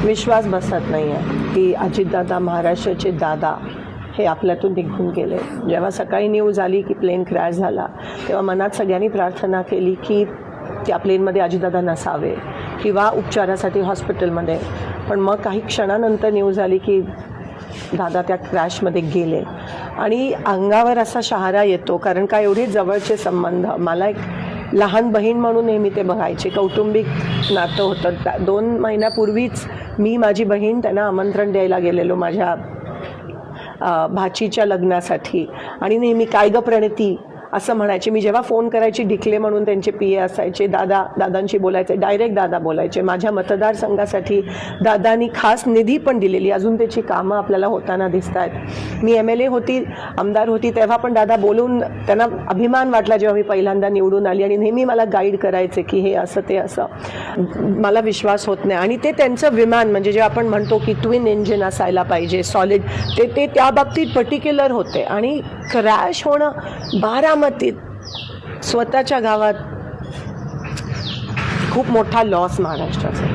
विश्वास बसत नाही आहे की अजितदादा, महाराष्ट्राचे दादा हे आपल्यातून निघून गेले. जेव्हा सकाळी न्यूज आली की प्लेन क्रॅश झाला तेव्हा मनात सगळ्यांनी प्रार्थना केली की त्या प्लेनमध्ये अजितदादा नसावे किंवा उपचारासाठी हॉस्पिटलमध्ये. पण मग काही क्षणानंतर न्यूज आली की दादा त्या क्रॅशमध्ये गेले आणि अंगावर असा शहारा येतो. कारण का एवढे जवळचे संबंध. मला एक लहान बहीण म्हणून नेहमी ते बघायचे. कौटुंबिक नातं होतं. 2 महिन्यापूर्वीच मी माझी बहीण त्यांना आमंत्रण द्यायला गेलेलो माझ्या भाचीच्या लग्नासाठी आणि नेहमी काय गं प्रणिती असं म्हणायचे. मी जेव्हा फोन करायची डिकले म्हणून त्यांचे PA असायचे, दादांशी बोलायचे, डायरेक्ट दादा बोलायचे. माझ्या मतदारसंघासाठी दादांनी खास निधी पण दिलेली. अजून त्याची कामं आपल्याला होताना दिसत आहेत. मी MLA होती, आमदार होती, तेव्हा पण दादा बोलून त्यांना अभिमान वाटला जेव्हा मी पहिल्यांदा निवडून आली आणि नेहमी मला गाईड करायचे की हे असं ते असं. मला विश्वास होत नाही. आणि ते त्यांचं विमान म्हणजे जे आपण म्हणतो की ट्विन इंजिन असायला पाहिजे सॉलिड, ते त्या बाबतीत पर्टिक्युलर होते. आणि क्रॅश होणं बारामतीत स्वतःच्या गावात खूप मोठा लॉस महाराष्ट्राचा.